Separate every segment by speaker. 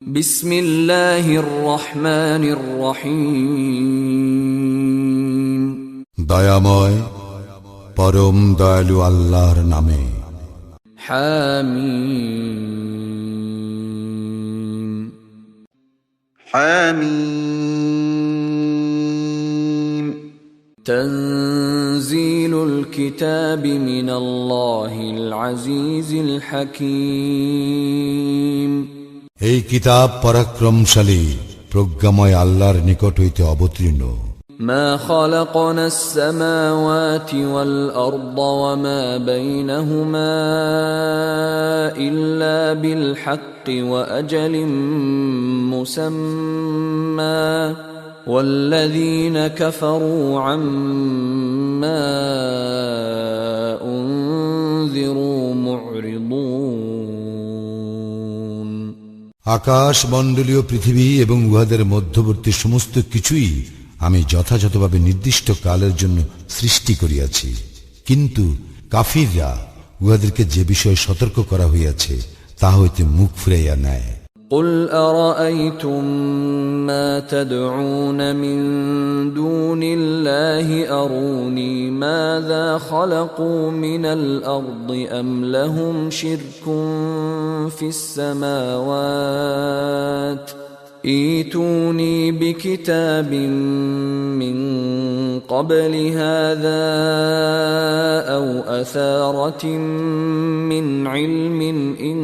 Speaker 1: বিসমিল্লাহির রহমানির রহিম।
Speaker 2: দয়াময় পরম দয়ালু আল্লাহর নামে।
Speaker 1: হামিম।
Speaker 3: حميم
Speaker 1: তানজিলুল কিতাবি মিনাল্লাহিল আজিজিল হাকীম।
Speaker 2: এই কিতাব পরাক্রমশালী প্রজ্ঞাময় আল্লাহর নিকট হইতে অবতীর্ণ।
Speaker 1: মা খালাকনাস সামাওয়াতি ওয়াল আরদা ওয়া মা বাইনাহুমা ইল্লা বিল হাক্কি ওয়া আজালিম মুসাম্মা ওয়াল্লাযীনা কাফারু আম্মা উনযিরু মু'রিদুন।
Speaker 2: আকাশ মণ্ডলীয় পৃথিবী এবং উহাদের মধ্যবর্তী সমস্ত কিছুই আমি যথাযথভাবে নির্দিষ্ট কালের জন্য সৃষ্টি করিয়াছি, কিন্তু কাফিররা উহাদেরকে যে বিষয়ে সতর্ক করা হইয়াছে তা হইতে মুখ ফিরাইয়া নেয়।
Speaker 1: قُلْ أَرَأَيْتُمْ مَا تَدْعُونَ مِن دُونِ اللَّهِ أَرُونِي مَاذَا خَلَقُوا مِنَ الْأَرْضِ أَمْ لَهُمْ شِرْكٌ فِي السَّمَاوَاتِ ائْتُونِي بِكِتَابٍ مِّن قَبْلِ هَذَا أَوْ أَثَارَةٍ مِّنْ عِلْمٍ إِن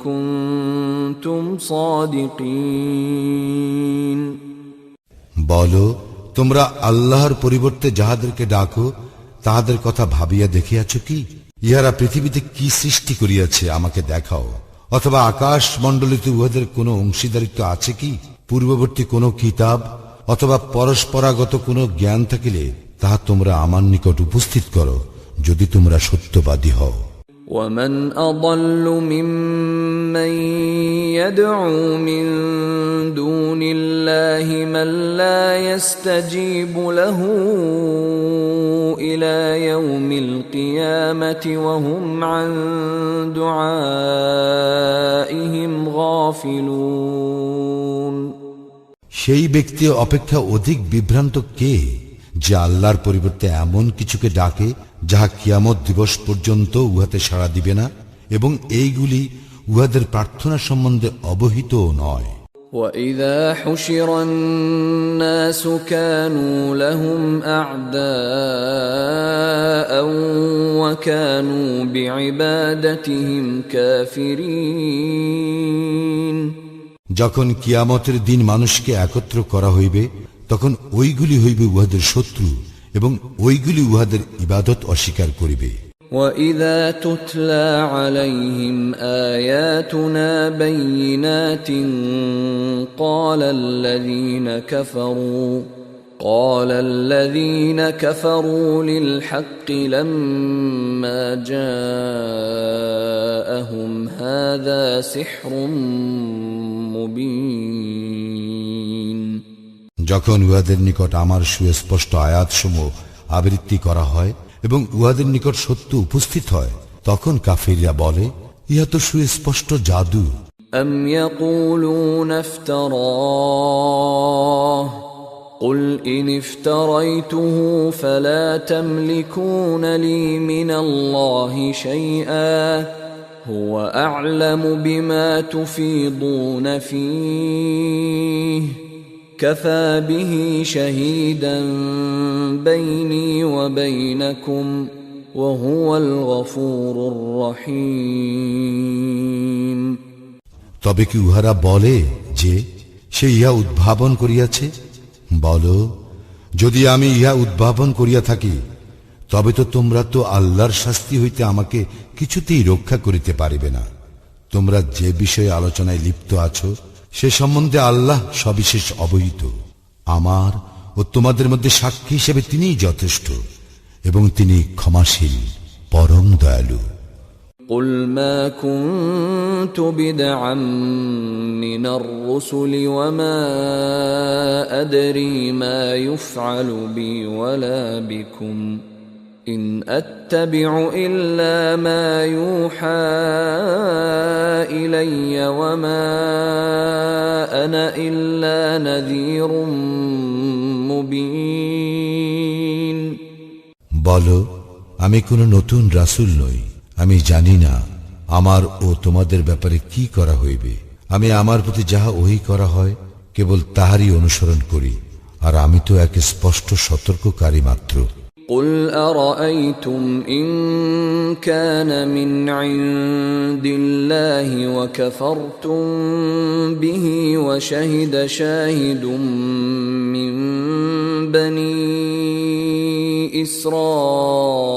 Speaker 1: كُنتُمْ صَادِقِينَ।
Speaker 2: বলো, তোমরা আল্লাহর পরিবর্তে যাহাদেরকে ডাকো তাহাদের কথা ভাবিয়া দেখিয়াছ কি? ইহারা পৃথিবীতে কি সৃষ্টি করিয়াছে আমাকে দেখাও, অথবা আকাশ মণ্ডলীতে উহাদের কোনো অংশীদারিত্ব আছে কি? পূর্ববর্তী কোনো কিতাব অথবা পরস্পরাগত কোনো জ্ঞান থাকিলে তাহা তোমরা আমার নিকট উপস্থিত করো, যদি তোমরা সত্যবাদী হও।
Speaker 1: وَمَنْ أَضَلُّ مِمَّنْ يَدْعُو مِنْ دُونِ اللَّهِ مَنْ لَا يَسْتَجِيبُ لَهُ إِلَى يَوْمِ الْقِيَامَةِ وَهُمْ عَنْ دُعَائِهِمْ غَافِلُونَ।
Speaker 2: সেই ব্যক্তি অপেক্ষা অধিক বিভ্রান্ত কে, যে আল্লাহর পরিবর্তে এমন কিছুকে ডাকে যাহা কিয়ামত দিবস পর্যন্ত উহাতে সাড়া দিবে না, এবং এইগুলি উহাদের প্রার্থনা সম্বন্ধে অবহিত নয়।
Speaker 1: وَإِذَا حُشِرَ النَّاسُ كَانُوا لَهُمْ أَعْدَاءً وَكَانُوا بِعِبَادَتِهِمْ كَافِرِينَ।
Speaker 2: যখন কিয়ামতের দিন মানুষকে একত্র করা হইবে, তখন ওইগুলি হইবে উহাদের শত্রু এবং ওইগুলি উহাদের ইবাদত অস্বীকার করিবে।
Speaker 1: وَإِذَا تُتْلَى عَلَيْهِمْ آيَاتُنَا بَيِّنَاتٍ قَالَ الَّذِينَ كَفَرُوا لِلْحَقِّ لَمَّا جَاءَهُمْ هَذَا سِحْرٌ مُبِينٌ।
Speaker 2: যখন উহাদের নিকট আমার সুস্পষ্ট আয়াতসমূহ আবৃত্তি করা হয় এবং উহাদের নিকট সত্য উপস্থিত হয়, তখন কাফিররা বলে, ইহা তো সুস্পষ্ট জাদু।
Speaker 1: أَمْ يَقُولُونَ افْتَرَاهُ قُلْ إِنِ افْتَرَيْتُهُ فَلَا تَمْلِكُونَ لِي مِنَ اللَّهِ شَيْئًا هُوَ أَعْلَمُ بِمَا تُفِيضُونَ فِيهِ كَفَى بِهِ شَهِيدًا بَيْنِي وَبَيْنَكُمْ وَهُوَ الْغَفُورُ الرَّحِيمُ।
Speaker 2: তবে কি উহারা বলে যে সে ইহা উদ্ভাবন করিয়াছে? বলো, যদি আমি ইহা উদ্ভাবন করিয়া থাকি, তবে তো তোমরা তো আল্লাহর শাস্তি হইতে আমাকে কিছুতেই রক্ষা করিতে পারিবে না। তোমরা যে বিষয়ে আলোচনায় লিপ্ত আছো সে সম্বন্ধে আল্লাহ সবিশেষ অবহিত। আমার ও তোমাদের মধ্যে সাক্ষী হিসেবে তিনিই যথেষ্ট, এবং তিনি ক্ষমাশীল, পরম দয়ালু।
Speaker 1: قُلْ مَا كُنْتُ بِدْعًا مِّنَ الرُّسُلِ وَمَا أَدْرِي مَا يُفْعَلُ بِي وَلَا بِكُمْ إن أتبع إلا ما يوحى إلي وما أنا إلا نذير مبين
Speaker 2: বলো, আমি কোনো নতুন রাসূল নই। আমি জানি না আমার ও তোমাদের ব্যাপারে কি করা হইবে। আমি আমার প্রতি যাহা ওহী করা হয় কেবল তাহারই অনুসরণ করি, আর আমি তো এক স্পষ্ট সতর্ককারী মাত্র।
Speaker 1: قل أرأيتم إن كان من عند الله وكفرتم به وشهد شاهد من بني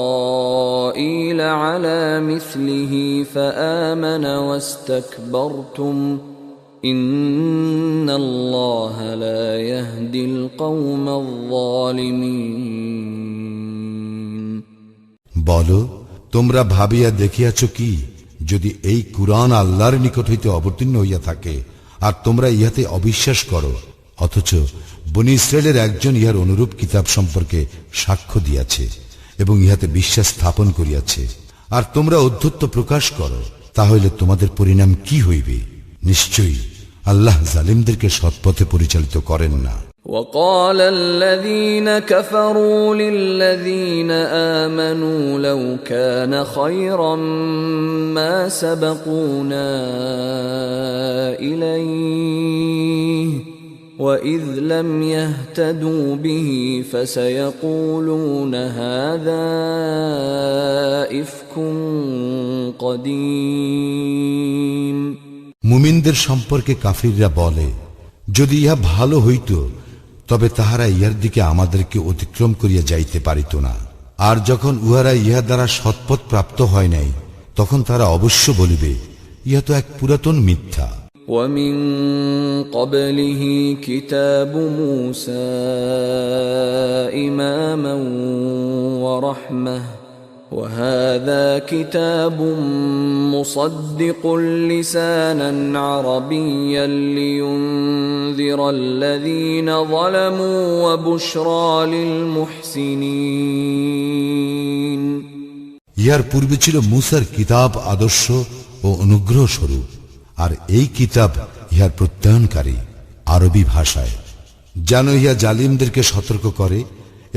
Speaker 1: إسرائيل على مثله فآمن واستكبرتم إن الله لا يهدي القوم الظالمين
Speaker 2: বলো, তোমরা ভাবিয়া দেখিয়াছ কি, যদি এই কুরআন আল্লাহর নিকট হইতে অবতীর্ণ হইয়া থাকে আর তোমরা ইহাতে অবিশ্বাস করো, অথচ বনী ইসরায়েলের একজন ইহার অনুরূপ কিতাব সম্পর্কে সাক্ষ্য দিয়াছে এবং ইহাতে বিশ্বাস স্থাপন করিয়াছে, আর তোমরা অধ্যত্ব প্রকাশ করো, তাহলে তোমাদের পরিণাম কি হইবে? নিশ্চয়ই আল্লাহ জালিমদেরকে সৎপথে পরিচালিত করেন না।
Speaker 1: وقال الذين كفروا للذين آمنوا لو كان خيرا ما سبقونا إليه وإذ لم يهتدوا به فسيقولون هذا إفك قديم
Speaker 2: মুমিনদের সম্পর্কে কাফিররা বলে, যদি ইহা ভালো হইত তবে তাহারা ইহার দিকে আমাদেরকে অতিক্রম করিয়া যাইতে পারিত না। আর যখন উহারা ইহা দ্বারা সৎপথ প্রাপ্ত হয় নাই, তখন তারা অবশ্য বলিবে, ইহা তো এক পুরাতন মিথ্যা।
Speaker 1: ومن قبله كتاب موسى إماما ورحمة وهذا كتاب مصدق لسانا عربيا لينذر الذين ظلموا وبشرى للمحسنين
Speaker 2: ইহার পূর্বে ছিল মুসার কিতাব আদর্শ ও অনুগ্রহ স্বরূপ, আর এই কিতাব ইহার প্রত্যয়নকারী আরবি ভাষায়, যেন ইহা জালিমদেরকে সতর্ক করে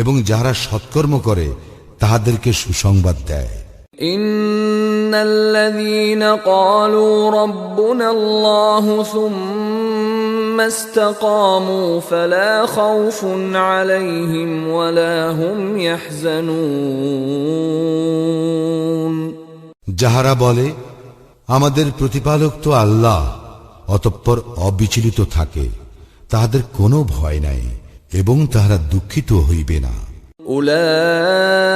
Speaker 2: এবং যাহারা সৎকর্ম করে তাহাদেরকে সুসংবাদ দেয়।
Speaker 1: ইন্নাল্লাযীনা ক্বালু রাব্বুনাল্লাহু সুম্মা ইসতাকামু ফালা খাউফুন আলাইহিম ওয়ালা হুম ইয়াহজানুন,
Speaker 2: যাহারা বলে আমাদের প্রতিপালক তো আল্লাহ, অতঃপর অবিচলিত থাকে, তাহাদের কোনো ভয় নাই এবং তাহারা দুঃখিত হইবে না।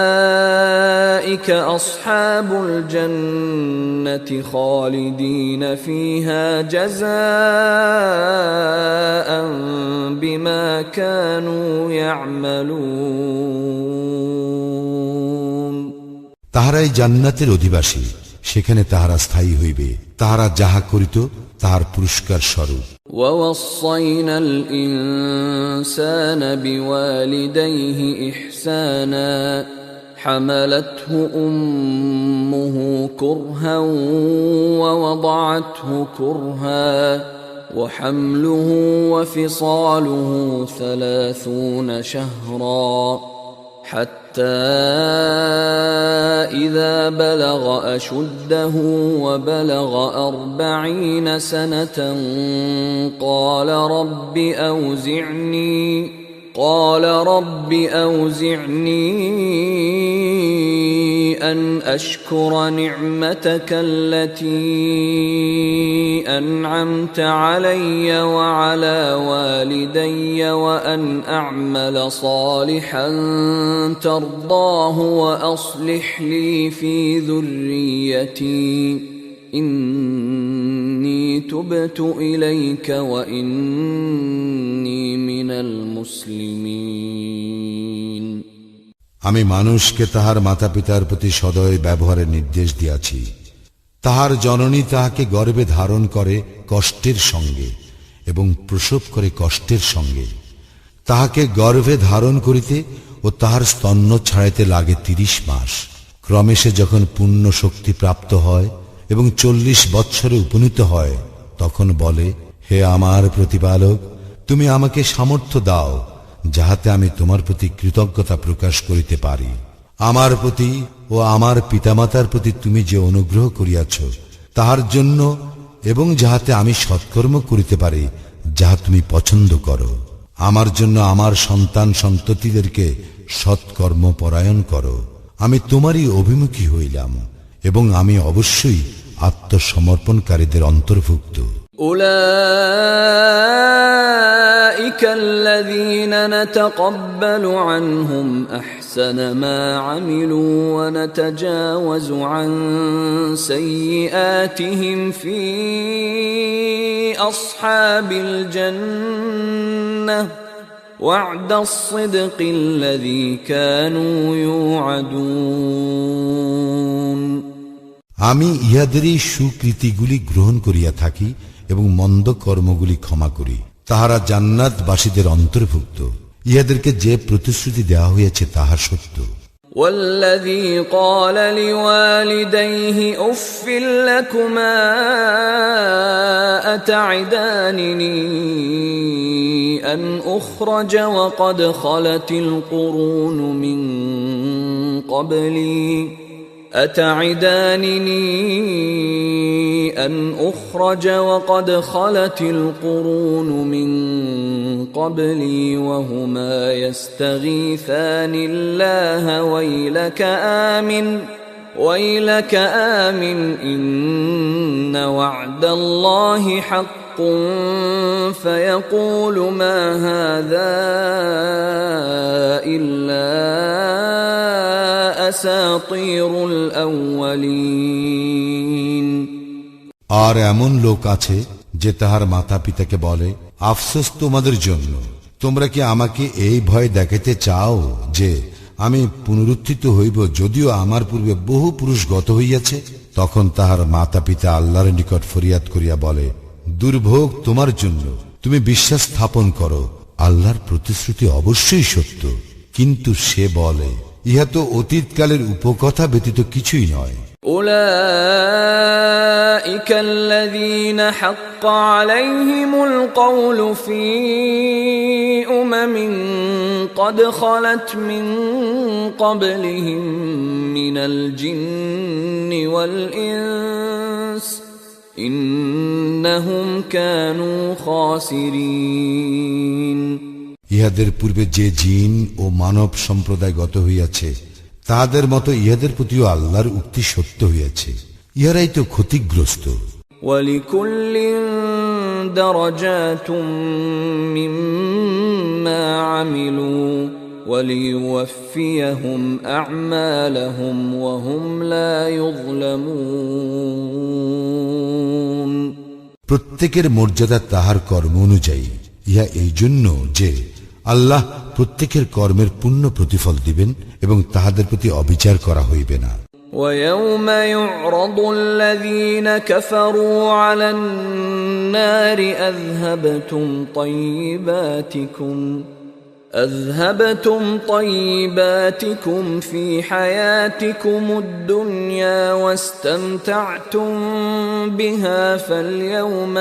Speaker 1: أولئك أصحاب الجنة خالدين فيها جزاء بما كانوا يعملون
Speaker 2: তাহারাই জান্নাতের অধিবাসী, সেখানে তাহারা স্থায়ী হইবে, তাহারা যাহা করিত তাহার পুরস্কার স্বরূপ।
Speaker 1: ووصينا الإنسان بوالديه إحسانا حملته أمه كرها ووضعته كرها وحمله وفصاله 30 شهرا حتى إذا بلغ أشده وبلغ 40 سنة قال رب أوزعني أن أشكر نعمتك التي أنعمت علي وعلى والدي وأن أعمل صالحا ترضاه وأصلح لي في ذريتي إني تبت إليك وإني من المسلمين
Speaker 2: আমি মানুষকে তাহার মাতা পিতার প্রতি সদয় ব্যবহারের নির্দেশ দিয়াছি। তাহার জননী তাহাকে গর্ভে ধারণ করে কষ্টের সঙ্গে এবং প্রসব করে কষ্টের সঙ্গে। তাহাকে গর্ভে ধারণ করিতে ও তাহার স্তন্য ছাড়াইতে লাগে 30 মাস। ক্রমে সে যখন পূর্ণ শক্তি প্রাপ্ত হয় এবং 40 বৎসরে উপনীত হয়, তখন বলে, হে আমার প্রতিপালক, তুমি আমাকে সামর্থ্য দাও যাহাতে আমি তোমার প্রতি কৃতজ্ঞতা প্রকাশ করিতে পারি। আমার প্রতি ও আমার পিতামাতার প্রতি তুমি যে অনুগ্রহ করিয়াছ তাহার জন্য, এবং যাহাতে আমি সৎকর্ম করিতে পারি যাহা তুমি পছন্দ করো। আমার জন্য আমার সন্তান সন্ততিদেরকে সৎকর্ম পরায়ণ করো। আমি তোমারই অভিমুখী হইলাম এবং আমি অবশ্যই আত্মসমর্পণকারীদের অন্তর্ভুক্ত।
Speaker 1: أولئك الذين نتقبل عنهم أحسن ما عملوا ونتجاوز عن سيئاتهم في أصحاب الجنة وعد الصدق الذي كانوا يوعدون।
Speaker 2: আমি ইহাদেরই সুকৃতিগুলি গ্রহণ করিয়া থাকি এবং মন্দ কর্মগুলি ক্ষমা করি। তাহারা জান্নাতবাসীদের অন্তর্ভুক্ত। ইহাদেরকে যে প্রতিশ্রুতি দেওয়া হয়েছে তাহা সত্য।
Speaker 1: والذي قال لوالديه أف لكما أتعدانني أن أخرج وقد خلت القرون من قبلي أتعدانني أن أخرج وقد خلت القرون من قبلي وهما يستغيثان الله ويلك آمن إن وعد الله حق فيقول ما هذا إلا أساطير الأولين।
Speaker 2: আর এমন লোক আছে যে তাহার মাতা পিতাকে বলে, আফসোস তোমাদের জন্য, তোমরা কি আমাকে এই ভয় দেখাতে চাও যে আমি পুনরুত্থিত হইব, যদিও আমার পূর্বে বহু পুরুষ গত হইয়াছে? তখন তাহার মাতা পিতা আল্লাহর নিকট ফরিয়াদ করিয়া বলে, দুর্ভোগ তোমার জন্য, তুমি বিশ্বাস স্থাপন করো, আল্লাহর প্রতিশ্রুতি অবশ্যই সত্য। কিন্তু সে বলে, ইহা তো অতীতকালের উপকথা ব্যতীত কিছুই নয়।
Speaker 1: أولئك الذين حق عليهم القول في أمم قد خلت من قبلهم من الجن والإنس إنهم كانوا خاسرين।
Speaker 2: ইহাদের পূর্বে যে জিন ও মানব সম্প্রদায় গত হইয়াছে তাহাদের মতো ইহাদের প্রতিও আল্লাহর উক্তি সত্য হইয়াছে, ইহারাই তো ক্ষতিগ্রস্ত।
Speaker 1: وَلِكُلٍّ دَرَجَاتٌ مِّمَّا عَمِلُوا وَلِيُوَفِّيَهُمْ أَعْمَالَهُمْ وَهُمْ لَا يُظْلَمُونَ।
Speaker 2: প্রত্যেকের মর্যাদা তাহার কর্ম অনুযায়ী। ইহা এই জন্য যে আল্লাহ প্রত্যেকের কর্মের পূর্ণ প্রতিফল দিবেন এবং তাহাদের প্রতি অবিচার করা হইবে না।
Speaker 1: وَيَوْمَ يُعْرَضُ الَّذِينَ كَفَرُوا عَلَى النَّارِ أَذْهَبْتُمْ طَيِّبَاتِكُمْ فِي حَيَاتِكُمُ الدُّنْيَا وَاسْتَمْتَعْتُمْ بِهَا فَالْيَوْمَ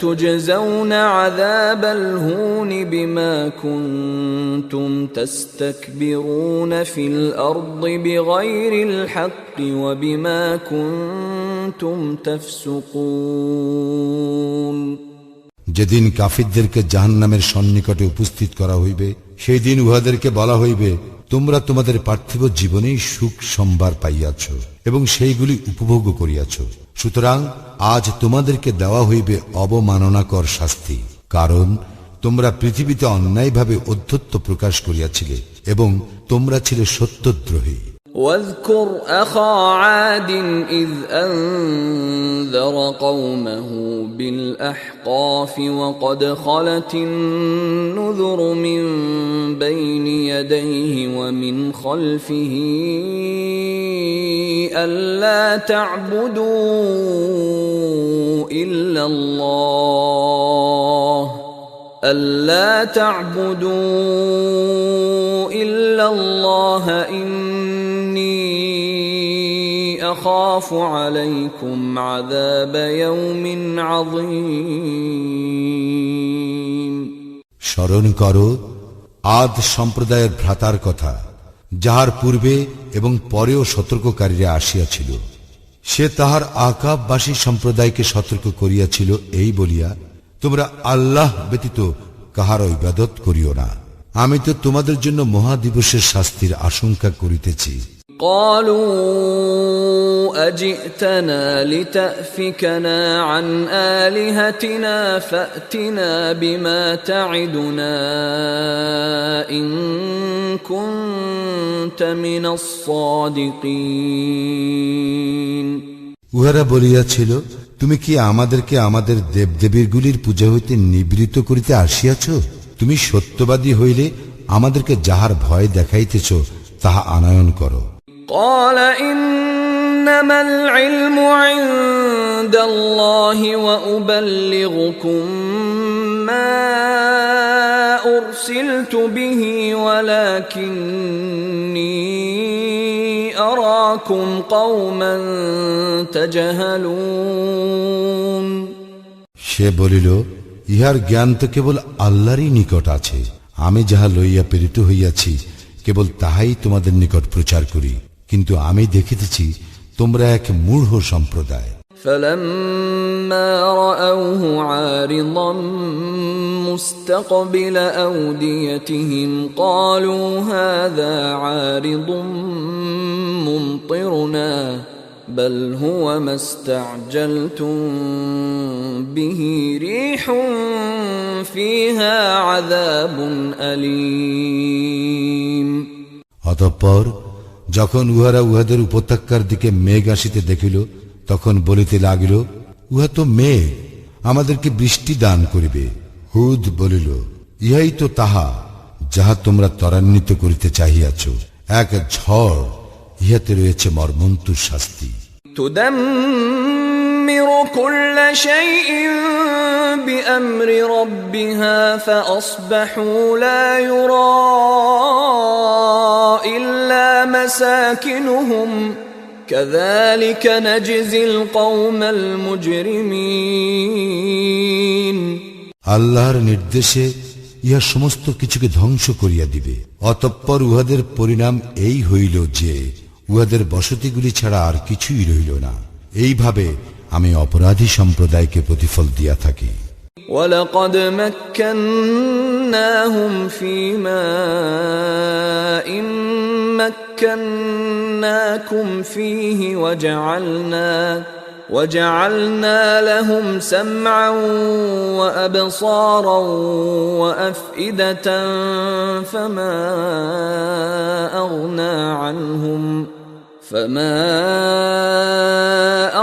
Speaker 1: تُجْزَوْنَ عَذَابَ الْهُونِ بِمَا كُنتُمْ تَسْتَكْبِرُونَ فِي الْأَرْضِ بِغَيْرِ الْحَقِّ وَبِمَا كُنتُمْ تَفْسُقُونَ।
Speaker 2: যেদিন কাফিরদেরকে জাহান্নামের সন্নিকটে উপস্থিত করা হইবে, সেই দিন উহাদেরকে বলা হইবে, তোমরা তোমাদের পার্থিব জীবনেই সুখ সম্ভার পাইয়াছ এবং সেইগুলি উপভোগ করিয়াছ, সুতরাং আজ তোমাদেরকে দেওয়া হইবে অবমাননাকর শাস্তি, কারণ তোমরা পৃথিবীতে অন্যায়ভাবে অধ্যত্ব প্রকাশ করিয়াছিলে এবং তোমরা ছিলে সত্যদ্রোহী।
Speaker 1: واذكر أخا عاد إذ أنذر قومه بالأحقاف وقد خلت النذر من بين يديه ومن خلفه ألا تعبدوا إلا إلا الله إني أخاف عليكم عذاب يوم عظيم
Speaker 2: স্মরণ করো আদ সম্প্রদায়ের ভ্রাতার কথা, যাহার পূর্বে এবং পরেও সতর্ককারীরা আসিয়াছিল। সে তাহার আকাববাসী সম্প্রদায়কে সতর্ক করিয়াছিল এই বলিয়া, তোমরা আল্লাহ ব্যতীত কাহার ইবাদত করিও না। আমি তো তোমাদের জন্য মহাদিবসের শাস্তির আশঙ্কা করিতেছি।
Speaker 1: قالوا أجئتنا لتأفكنا عن آلهتنا فأتنا بما تعدنا إن كنت من الصادقين
Speaker 2: উহারা বলিয়াছিল, তুমি কি আমাদেরকে আমাদের দেবদেবীরগুলির পূজা হইতে নিবৃত্ত করিতে আসিয়াছ? তুমি সত্যবাদী হইলে আমাদেরকে যাহার ভয় দেখাইতেছ তাহা আনয়ন করো।
Speaker 1: قال إنما العلم عند الله وأبلغكم ما أرسلت به ولكني أراكم قوما تجهلون
Speaker 2: সে বলিল, ইহার জ্ঞান তো কেবল আল্লাহরই নিকট আছে। আমি যাহা লইয়া প্রেরিত হইয়াছি কেবল তাহাই তোমাদের নিকট প্রচার করি, কিন্তু আমি দেখিতেছি তোমরা এক মূঢ় সম্প্রদায়।
Speaker 1: فلما رأوه عارضا مستقبل أوديتهم قالوا هذا عارض ممطرنا بل هو ما استعجلتم به ريح فيها عذاب أليم
Speaker 2: অতঃপর যখন উহারা উহাদের উপত্যকার দিকে মেঘ আসিতে দেখিল, তখন বলিতে লাগিল, উহা তো মেঘ, আমাদেরকে বৃষ্টি দান করিবে। হুদ বলিল, ইহাই তো তাহা যাহা তোমরা ত্বরান্বিত করিতে চাহিয়াছ, এক ঝড়, ইহাতে রয়েছে মর্মন্তুর শাস্তি।
Speaker 1: تدمر كل شيء بأمر ربها فأصبحوا لا يرى إلا مساكنهم كذلك نجزي القوم المجرمين
Speaker 2: আল্লাহর নির্দেশে ইহা সমস্ত কিছুকে ধ্বংস করিয়া দিবে। অতঃপর উহাদের পরিণাম এই হইল যে উহাদের বসতিগুলি ছাড়া আর কিছুই রইল না। এইভাবে আমি অপরাধী সম্প্রদায়কে প্রতিফল দিয়া থাকি।
Speaker 1: وَلَقَدْ مَكَّنَّاهُمْ فِي مَاءٍ مَكَّنَّاكُمْ فِيهِ وَجَعَلْنَا لَهُمْ سَمْعًا وَأَبْصَارًا وَأَفْئِدَةً فَمَا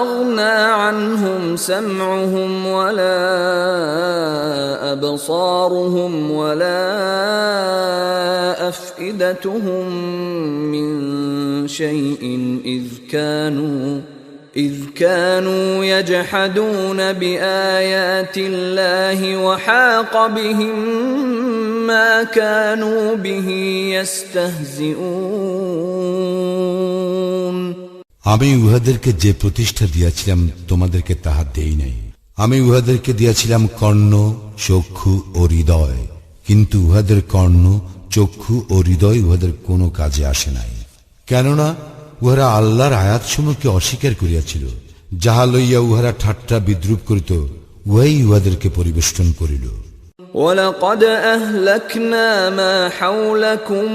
Speaker 1: أغنى عنهم سمعهم ولا أبصارهم ولا أفئدتهم من شيء إذ كانوا يجحدون بآيات الله وحاق بهم ما كانوا به يستهزئون
Speaker 2: আমি উহাদেরকে যে প্রতিষ্ঠা দিয়াছিলাম তোমাদেরকে তাহা দেই নাই। আমি উহাদেরকে দিয়াছিলাম কর্ণ, চক্ষু ও হৃদয়, কিন্তু উহাদের কর্ণ, চক্ষু ও হৃদয় উহাদের কোনো কাজে আসে নাই, কেননা উহারা আল্লাহর আয়াতসমূহকে অস্বীকার করিয়াছিল। যাহা লইয়া উহারা ঠাট্টা বিদ্রুপ করিত, উহাই উহাদেরকে পরিবেষ্টন করিল।
Speaker 1: وَلَقَدْ أَهْلَكْنَا مَا حَوْلَكُمْ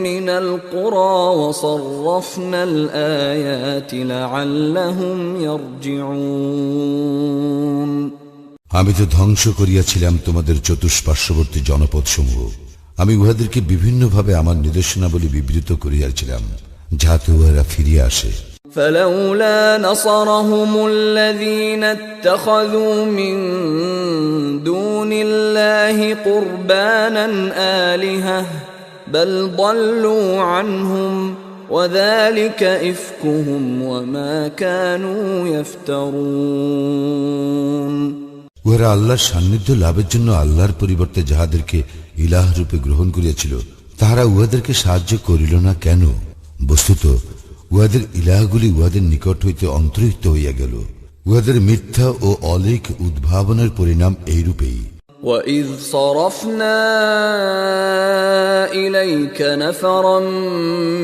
Speaker 1: مِنَ الْقُرَى وَصَرَّفْنَا الْآيَاتِ لَعَلَّهُمْ يَرْجِعُونَ
Speaker 2: আমি তো ধ্বংস করিয়াছিলাম তোমাদের চতুষ্পার্শ্ববর্তী জনপদসমূহ। আমি উহাদেরকে বিভিন্নভাবে আমার নির্দেশনাবলী বিবৃত করিয়াছিলাম, যাহাতে উহারা ফিরিয়া আসে।
Speaker 1: فلولا نصرهم الذين اتخذوا من دون الله قربانا آلهة بل ضلوا عنهم وذلك إفكهم وما كانوا يفترون
Speaker 2: উহারা আল্লাহর সান্নিধ্য লাভের জন্য আল্লাহর পরিবর্তে যাহাদেরকে ইলাহ রূপে গ্রহণ করিয়াছিল তাহারা উহাদেরকে সাহায্য করিল না কেন? বস্তুত উহাদের ইলাহগুলি উহাদের নিকট হইতে অন্তর্হিত হইয়া গেল। উহাদের মিথ্যা ও অলিক উদ্ভাবনের পরিণাম এইরূপেই।
Speaker 1: وَإِذْ صَرَفْنَا إِلَيْكَ نَفَرًا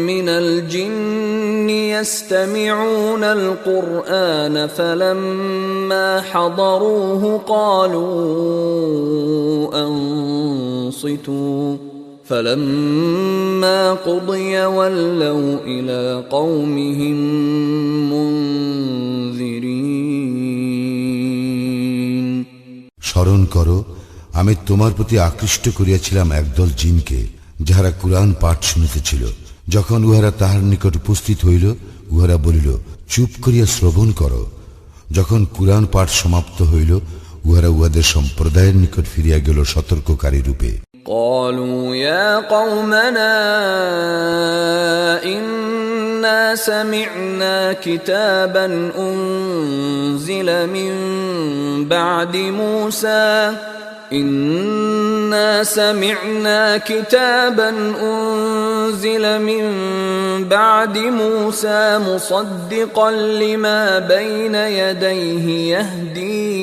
Speaker 1: مِنَ الْجِنِّ يَسْتَمِعُونَ الْقُرْآنَ فَلَمَّا حَضَرُوهُ قَالُوا أَنصِتُوا فَلَمَّا قُضِيَ وَلَّوْا إِلَى قَوْمِهِمْ مُنذِرِينَ।
Speaker 2: স্মরণ করো, আমি তোমার প্রতি আকৃষ্ট করিয়াছিলাম একদল জিনকে, যাহারা কুরআন পাঠ শুনিতেছিল। যখন উহারা তাহার নিকট উপস্থিত হইল, উহারা বলিল, চুপ করিয়া শ্রবণ করো। যখন কুরআন পাঠ সমাপ্ত হইল, উহারা উহাদের সম্প্রদায়ের নিকট ফিরিয়া গেল সতর্ককারী রূপে।
Speaker 1: قالوا يا قومنا إنا سمعنا كتابا أنزل من بعد موسى إنا سمعنا كتابا أنزل من بعد موسى مصدقا لما بين يديه يهدي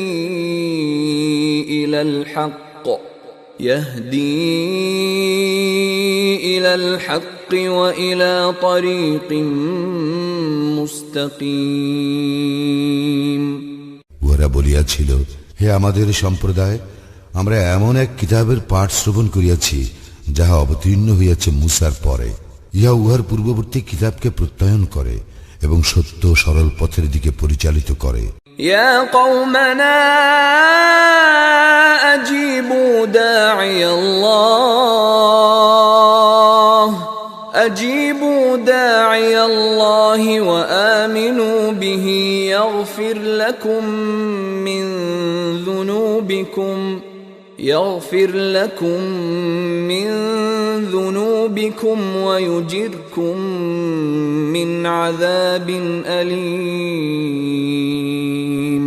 Speaker 1: إلى الحق وإلى طريق مستقيم।
Speaker 2: ওরা বলিয়াছিল, হে আমাদের সম্প্রদায়, আমরা এমন এক কিতাবের পাঠ শ্রবণ করিয়াছি, যাহা অবতীর্ণ হইয়াছে মূসার পরে। ইহা উহার পূর্ববর্তী কিতাবকে প্রত্যয়ন করে এবং সত্য সরল পথের দিকে পরিচালিত করে।
Speaker 1: يا قومنا أجيبوا داعي الله وآمنوا به يغفر لكم من ذنوبكم ويجركم من عذاب أليم।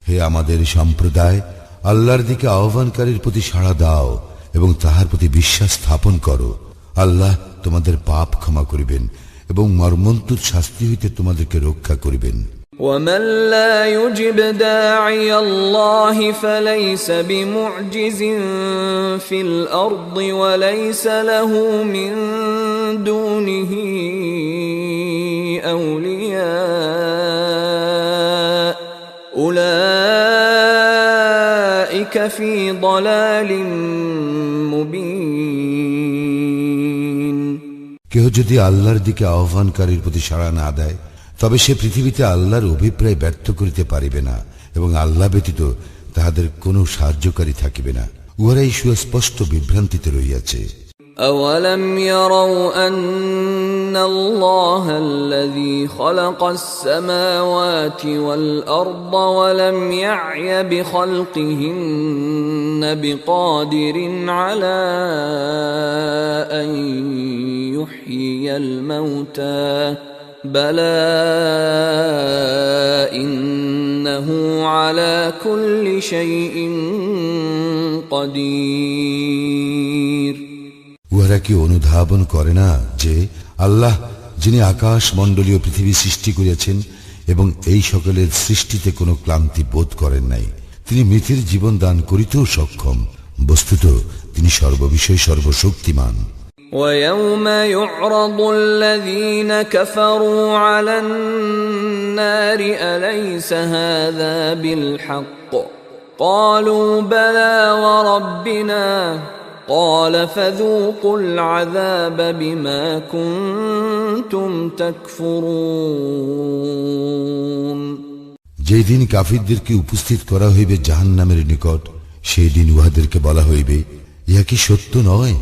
Speaker 2: হে আমাদের সম্প্রদায়, আল্লাহর দিকে আহ্বানকারীর প্রতি সাড়া দাও এবং তাহার প্রতি বিশ্বাস স্থাপন করো। আল্লাহ তোমাদের পাপ ক্ষমা করিবেন এবং মর্মন্তুদ শাস্তি হইতে তোমাদেরকে রক্ষা করিবেন।
Speaker 1: ومن لا يجب داعي الله فليس بمعجز في الأرض وليس له من دونه أولياء أولئك في ضلال مبين।
Speaker 2: কেহ যদি আল্লাহর দিকে আহ্বানকারীর প্রতি সাড়া না দেয়, তবে সে পৃথিবীতে আল্লাহর অভিপ্রায় ব্যর্থ করিতে পারিবে না এবং আল্লাহ ব্যতীত তাহাদের কোনো সাহায্যকারী থাকিবে না। উহারাই সুস্পষ্ট বিভ্রান্তিতে রহিয়াছে।
Speaker 1: أولم يروا أن الله الذي خلق السماوات والأرض ولم يعي بخلقهن بقادر على أن يحيي الموتى بلى إنه على كل شيء قدير।
Speaker 2: উহারা কি অনুধাবন করে না যে আল্লাহ, যিনি আকাশ মণ্ডলীয় পৃথিবী সৃষ্টি করিয়াছেন এবং এই সকলের সৃষ্টিতে কোনো ক্লান্তি বোধ করেন নাই, তিনি মৃতের জীবন দান করিতেও সক্ষম। বস্তুত তিনি সর্ববিষয়ে সর্বশক্তিমান।
Speaker 1: وَيَوْمَ يُعْرَضُ الَّذِينَ كَفَرُوا عَلَى النَّارِ أَلَيْسَ هَذَا بِالْحَقِّ قَالُوا بَلَى وَرَبِّنَا قَالَ فَذُوقُوا الْعَذَابَ بِمَا كُنتُمْ تَكْفُرُونَ।
Speaker 2: যেই দিন কাফিরদেরকে উপস্থিত করা হইবে জাহান্নামের নিকট, সেই দিন উহাদেরকে বলা হইবে, ইহা কি সত্য নয়?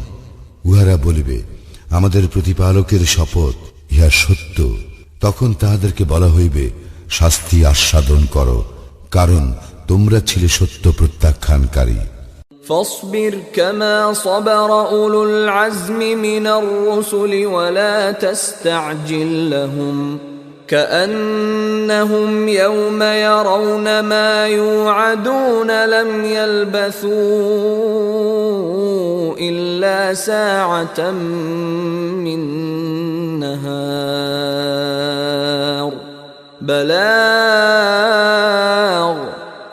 Speaker 2: উহারা বলিবে, আমাদের প্রতিপালকের শপথ, ইহা সত্য। তখন তাহাদেরকে বলা হইবে, শাস্তি আস্বাদন করো, কারণ তোমরা ছিলে সত্য প্রত্যাখ্যানকারী।
Speaker 1: فاصبر كما صبر أولو العزم من الرسل ولا تستعجل لهم كأنهم يوم يرون ما يوعدون لم يلبثوا إلا ساعة من نهار بلاغ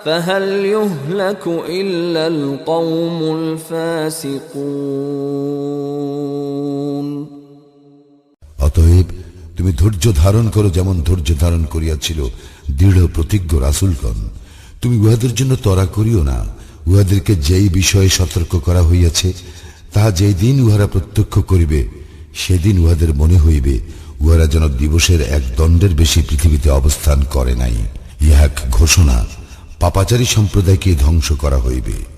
Speaker 1: فهل يهلك إلا القوم الفاسقون
Speaker 2: অতএব তুমি ধৈর্য ধারণ করো যেমন ধৈর্য ধারণ করিয়াছিল দৃঢ় প্রতিজ্ঞ রাসূলগণ। তুমি উহাদের জন্য ত্বরা করিও না। উহাদেরকে যেই বিষয়ে সতর্ক করা হইয়াছে তাহা যেই দিন উহারা প্রত্যক্ষ করিবে সেদিন উহাদের মনে হইবে উহারা যেন দিবসের এক দণ্ডের বেশি পৃথিবীতে অবস্থান করে নাই। ইহা এক ঘোষণা, পাপাচারী সম্প্রদায়কে ধ্বংস করা হইবে।